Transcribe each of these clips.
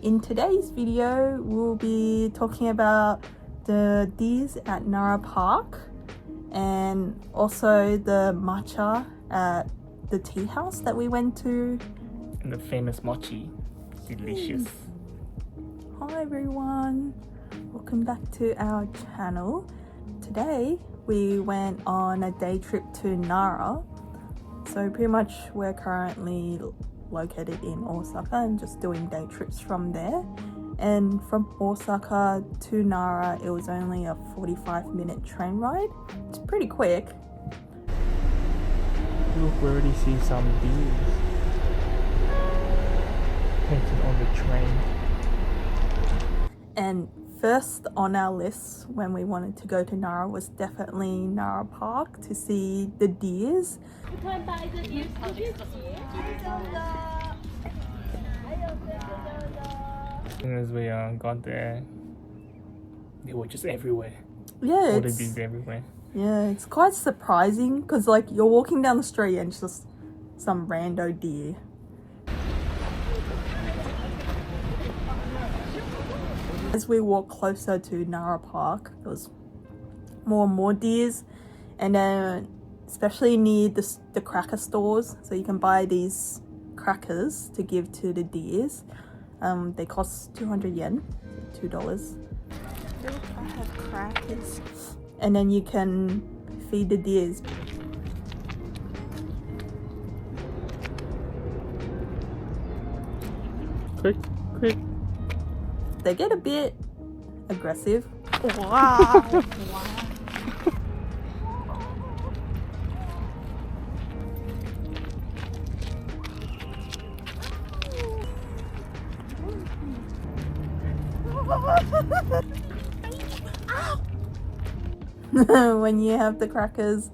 in today's video we'll be talking about the deers at Nara Park and also the matcha at the tea house that we went to. And the famous mochi. Delicious. Hi everyone, welcome back to our channel. Today we went on a day trip to Nara. So pretty much we're currently located in Osaka and just doing day trips from there. And from Osaka to Nara it was only a 45-minute train ride. It's pretty quick. Look, we already see some deers painted on the train. And first on our list when we wanted to go to Nara was definitely Nara Park to see the deers. As soon as we got there, they were just everywhere. Yeah, All the deers everywhere. Yeah, it's quite surprising because like you're walking down the street and it's just some rando deer. As we walked closer to Nara Park, there was more and more deers, and then especially near the cracker stores, so you can buy these crackers to give to the deers. They cost 200 yen, $2. I have crackers. And then you can feed the deers. Quick, quick. They get a bit aggressive. Wow. When you have the crackers.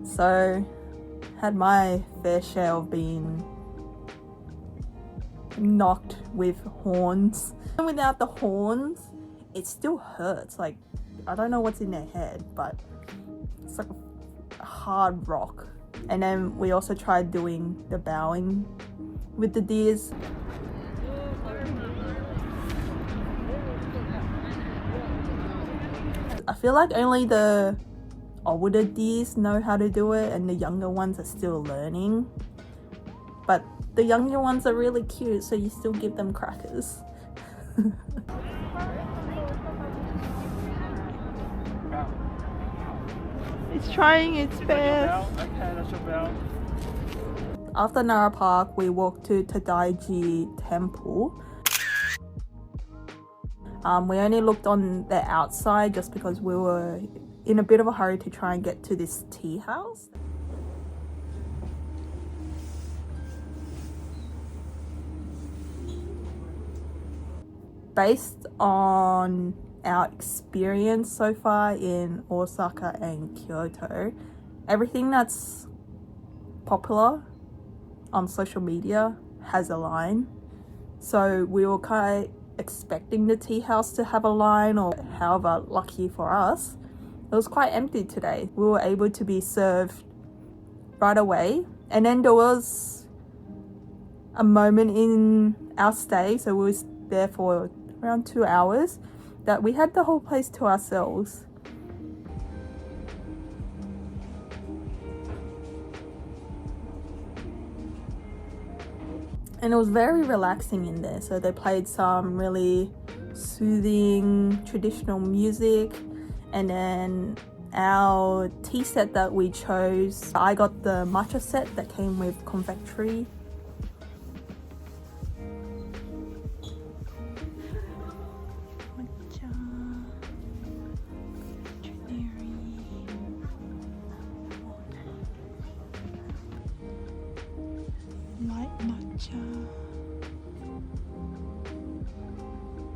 So had my fair share of being knocked with horns. And without the horns it still hurts. Like I don't know what's in their head, but it's like a hard rock. And then we also tried doing the bowing with the deers. I feel like only the older deers know how to do it and the younger ones are still learning. But the younger ones are really cute, so you still give them crackers. It's trying its best. Okay, that's your bell. After Nara Park, we walked to Tadaiji Temple. We only looked on the outside just because we were in a bit of a hurry to try and get to this tea house. Based on our experience so far in Osaka and Kyoto, everything that's popular on social media has a line. So we were kind of expecting the tea house to have a line, or however, lucky for us, it was quite empty today. We were able to be served right away, and then there was a moment in our stay, so we was there for around 2 hours, that we had the whole place to ourselves. And it was very relaxing in there. So they played some really soothing traditional music. And then our tea set that we chose, I got the matcha set that came with confectionery. Light matcha,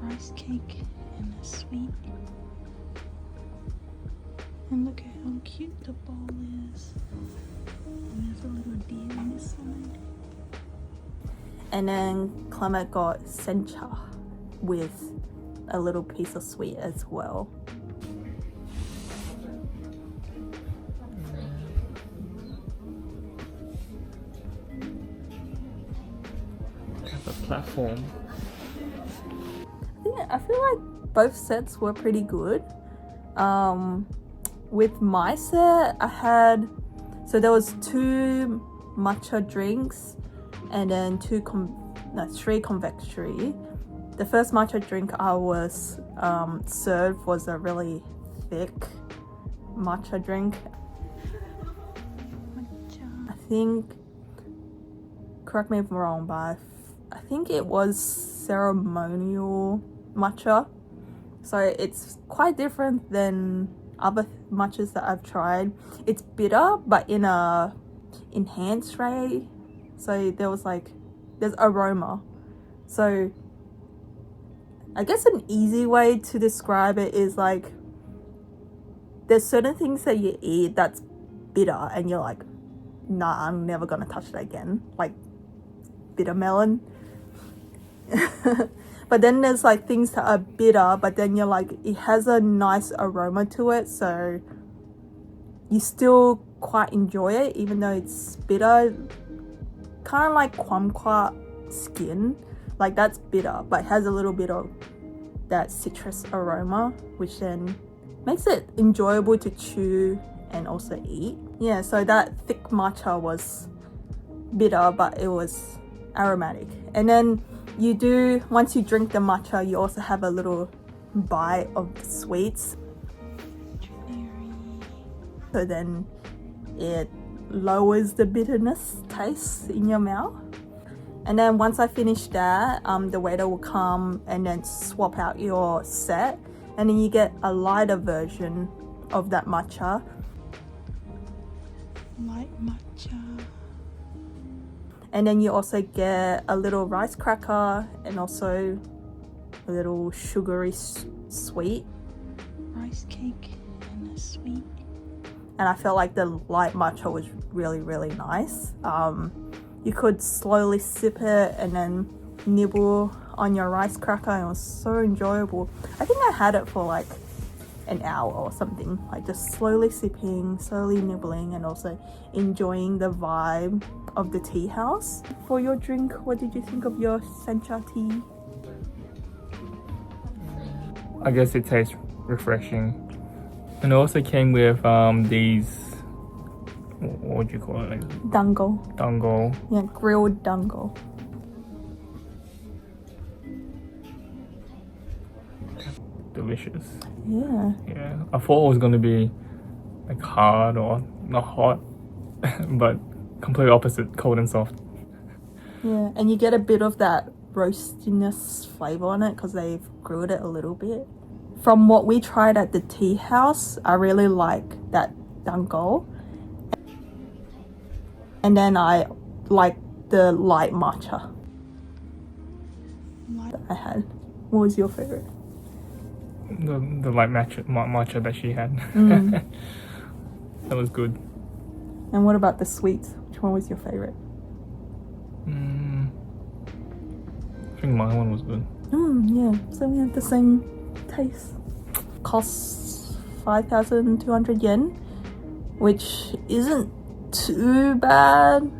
rice cake, and a sweet. And look at how cute the bowl is. And there's a little deer on this side. And then Clement got sencha with a little piece of sweet as well. Have a platform I feel like both sets were pretty good. With my set, I had, so there was 2 matcha drinks and then 3 convectory. The first matcha drink I was served was a really thick matcha drink. I think, correct me if I'm wrong, but I think it was ceremonial matcha. So it's quite different than other matchas that I've tried. It's bitter, but in a enhanced way. So there's aroma. So I guess an easy way to describe it is like, there's certain things that you eat that's bitter and you're like, nah, I'm never gonna touch that again. Like bitter melon. But then there's like things that are bitter, but then you're like, it has a nice aroma to it, so you still quite enjoy it even though it's bitter. Kind of like kumquat skin, like that's bitter but it has a little bit of that citrus aroma, which then makes it enjoyable to chew and also eat. Yeah, so that thick matcha was bitter but it was aromatic. And then once you drink the matcha, you also have a little bite of the sweets. So then it lowers the bitterness taste in your mouth. And then once I finish that, the waiter will come and then swap out your set, and then you get a lighter version of that matcha. Light matcha. And then you also get a little rice cracker and also a little sugary sweet. Rice cake and a sweet. And I felt like the light matcha was really, really nice. You could slowly sip it and then nibble on your rice cracker, and it was so enjoyable. I think I had it for like an hour or something, like just slowly sipping, slowly nibbling, and also enjoying the vibe of the tea house. For your drink, what did you think of your sencha tea? I guess it tastes refreshing. And it also came with these, what would you call it? Like dango. Yeah, grilled dango. Delicious. Yeah. Yeah, I thought it was gonna be like hard or not hot, but completely opposite, cold and soft. Yeah, and you get a bit of that roastiness flavor on it because they've grilled it a little bit. From what we tried at the tea house, I really like that dango. And then I like the light matcha that I had. What was your favorite? The light matcha that she had. That was good. And what about the sweets? Which one was your favorite? I think my one was good. Yeah, so we have the same taste. Costs 5,200 yen, which isn't too bad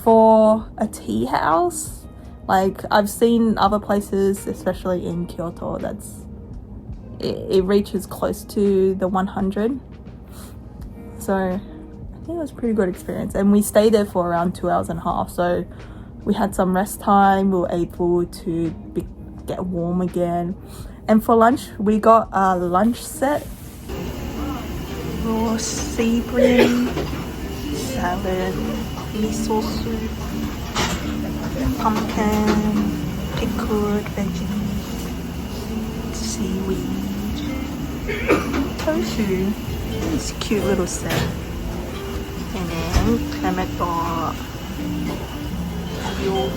for a tea house. Like, I've seen other places, especially in Kyoto, it reaches close to the 100. So I think it was a pretty good experience, and we stayed there for around 2.5 hours, so we had some rest time. We were able to get warm again. And for lunch, we got a lunch set. Raw sea bream, salad, miso soup, pumpkin, pickled veggies, seaweed, tofu. This cute little set. And then clementine, milk,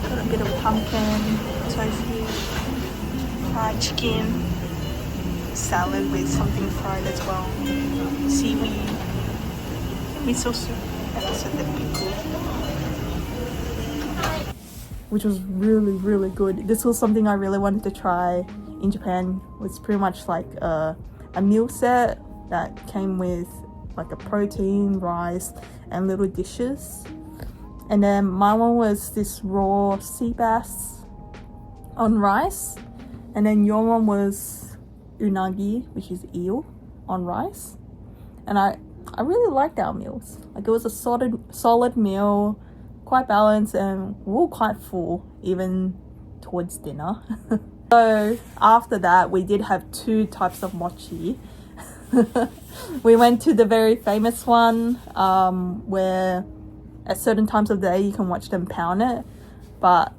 got a bit of pumpkin, tofu, fried chicken, salad with something fried as well, seaweed, miso soup, and also the pickle, which was really, really good. This was something I really wanted to try in Japan. It was pretty much like a meal set that came with like a protein, rice, and little dishes. And then my one was this raw sea bass on rice, And then your one was unagi, which is eel on rice. And I really liked our meals. Like, it was a solid meal, quite balanced, and we were quite full even towards dinner. So after that, we did have 2 types of mochi. We went to the very famous one, where at certain times of the day you can watch them pound it. But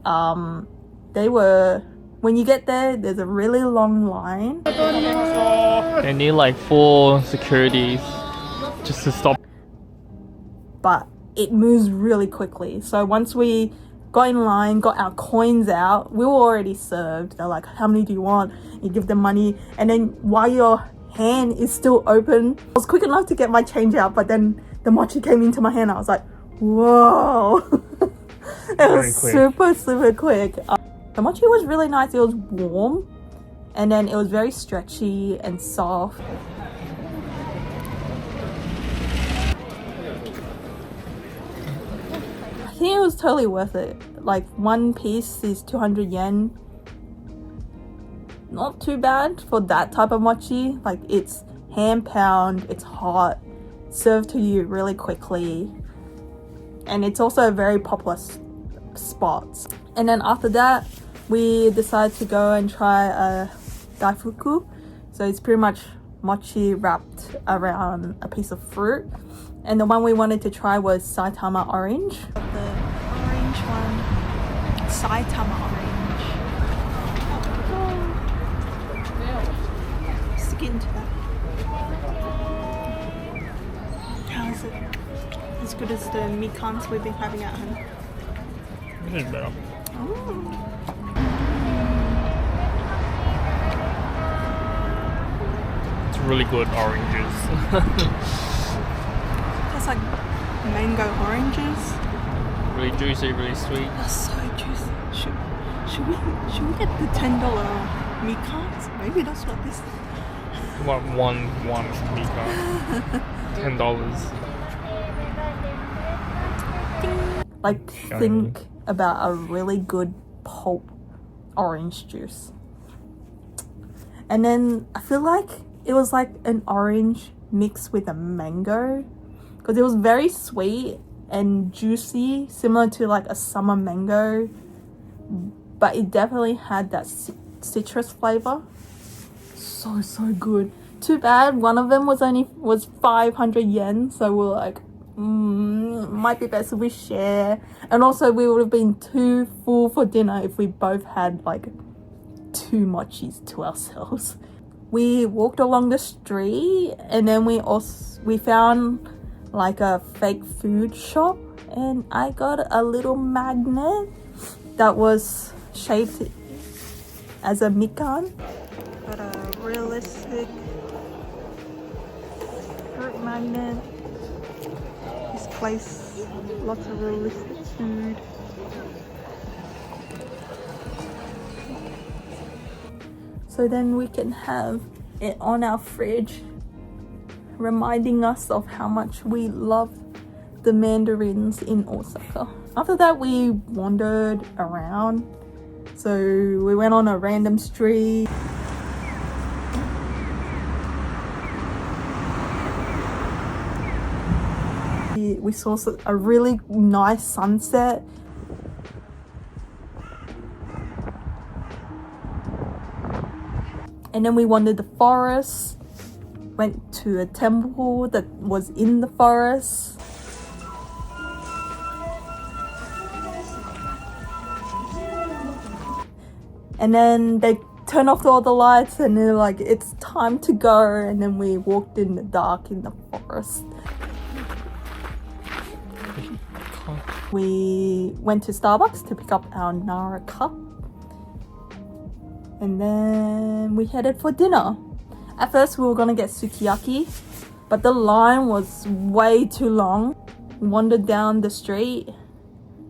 when you get there's a really long line. They need like 4 securities just to stop. But it moves really quickly. So once we got in line, got our coins out, we were already served. They're like, how many do you want? You give them money. And then while your hand is still open, I was quick enough to get my change out, but then the mochi came into my hand. I was like, whoa. It was super quick. The mochi was really nice. It was warm, and then it was very stretchy and soft. I think it was totally worth it. Like, 1 piece is 200 yen. Not too bad for that type of mochi. Like, it's hand pound, it's hot, served to you really quickly, and it's also a very popular spot. And then after that, we decided to go and try a daifuku. So it's pretty much mochi wrapped around a piece of fruit. And the one we wanted to try was Saitama orange. The orange one, Saitama orange. Stick it into that. How is it? As good as the mikans we've been having at home? This is better. Oh. It's really good oranges. That's like mango oranges. Really juicy, really sweet. That's so juicy. Should we get the $10 mikans? Maybe that's what this is. What one mikan? $10. Like, Shiny. think about a really good pulp orange juice. And then I feel like it was like an orange mixed with a mango, because it was very sweet and juicy, similar to like a summer mango, but it definitely had that citrus flavor. So good. Too bad one of them was 500 yen, so we're like, might be best if we share. And also, we would have been too full for dinner if we both had like 2 mochis to ourselves. We walked along the street, and then we found like a fake food shop, and I got a little magnet that was shaped as a mikan. Got a realistic fruit magnet. This place, lots of realistic food. So then we can have it on our fridge, reminding us of how much we love the mandarins in Osaka. After that, we wandered around. So we went on a random street. We saw a really nice sunset. And then we wandered the forest, went to a temple that was in the forest. And then they turned off all the lights, and they're like, it's time to go. And then we walked in the dark in the forest. We went to Starbucks to pick up our Nara cup. And then we headed for dinner. At first we were gonna get sukiyaki, but the line was way too long. We wandered down the street,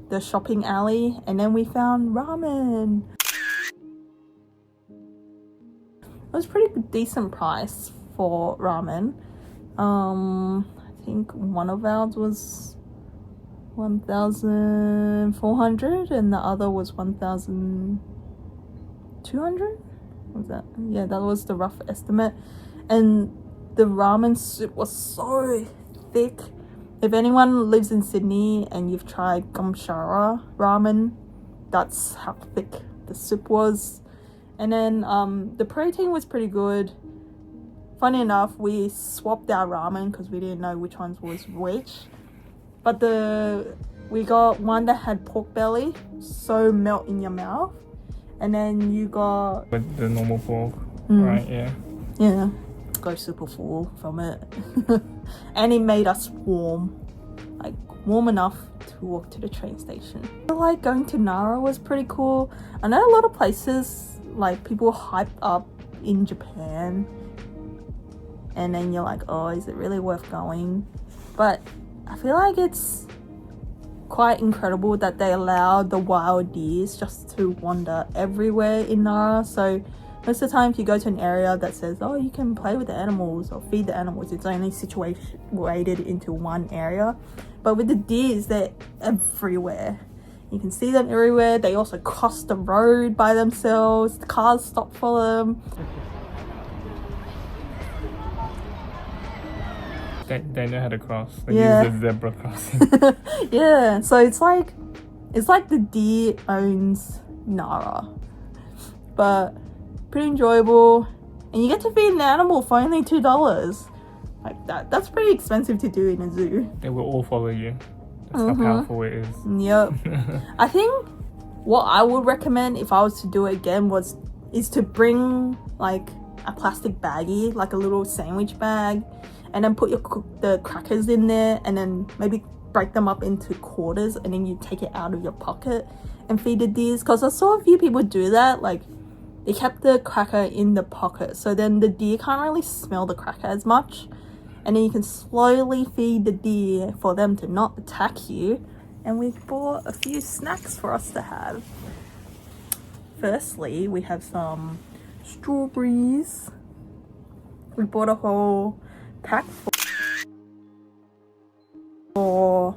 the shopping alley, and then we found ramen. It was pretty decent price for ramen. I think one of ours was 1,400 and the other was 1,200. was that? Yeah, that was the rough estimate. And the ramen soup was so thick. If anyone lives in Sydney and you've tried Gumshara ramen, that's how thick the soup was. And then the protein was pretty good. Funny enough, we swapped our ramen because we didn't know which ones was which. But we got one that had pork belly, so melt in your mouth. And then you got with the normal pork, right? Yeah. Yeah. Go super full from it. And it made us warm. Like warm enough to walk to the train station. I feel like going to Nara was pretty cool. I know a lot of places like people hype up in Japan. And then you're like, oh, is it really worth going? But I feel like it's quite incredible that they allow the wild deers just to wander everywhere in Nara. So most of the time if you go to an area that says, oh, you can play with the animals or feed the animals, it's only situated into one area. But with the deers, they're everywhere. You can see them everywhere. They also cross the road by themselves. The cars stop for them. They know how to cross. They Yeah. use the zebra crossing. Yeah, so it's like the deer owns Nara, but pretty enjoyable, and you get to feed an animal for only $2. Like that's pretty expensive to do in a zoo. They will all follow you. That's how powerful it is. Yep. I think what I would recommend if I was to do it again is to bring like a plastic baggie, like a little sandwich bag, and then put the crackers in there, and then maybe break them up into quarters, and then you take it out of your pocket and feed the deers. Because I saw a few people do that. Like they kept the cracker in the pocket, so then the deer can't really smell the cracker as much, and then you can slowly feed the deer for them to not attack you. And we bought a few snacks for us to have. Firstly, we have some strawberries. We bought a whole pack for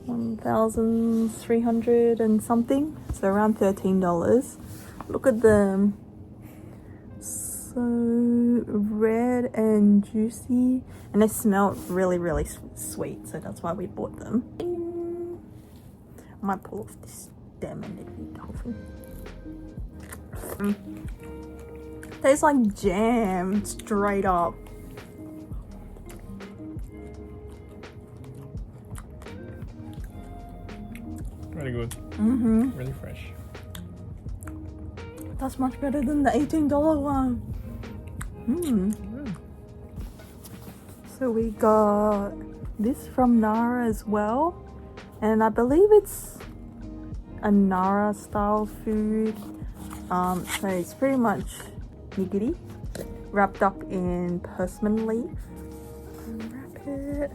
1,300 and something, so around $13. Look at them, so red and juicy, and they smell really, really sweet, so that's why we bought them. I might pull off this stem and then eat the whole thing. Tastes like jam, straight up. Really good. Really fresh. That's much better than the $18 one. So we got this from Nara as well, and I believe it's a Nara style food. So it's pretty much nigiri wrapped up in persimmon leaf. Unwrap it.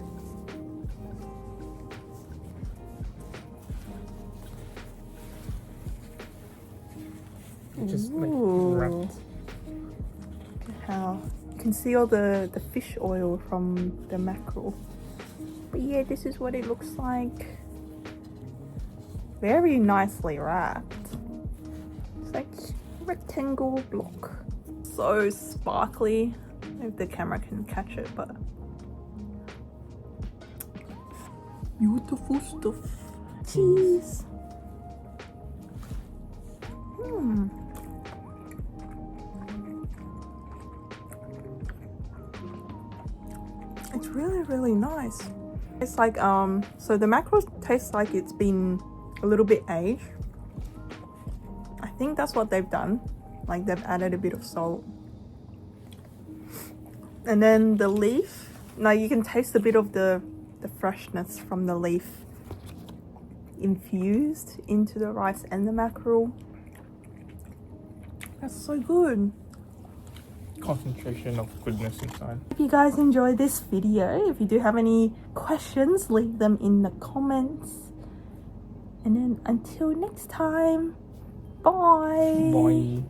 Just like Ooh. wrapped. How you can see all the fish oil from the mackerel. But yeah, this is what it looks like. Very nicely wrapped. It's like rectangle block. So sparkly. If the camera can catch it, but beautiful stuff. Cheese. It's really, really nice. It's like so the mackerel tastes like it's been a little bit aged. I think that's what they've done. Like they've added a bit of salt. And then the leaf, now you can taste a bit of the freshness from the leaf infused into the rice and the mackerel. That's so good. Concentration of goodness inside. If you guys enjoyed this video, if you do have any questions, leave them in the comments. And then until next time, bye. Bye.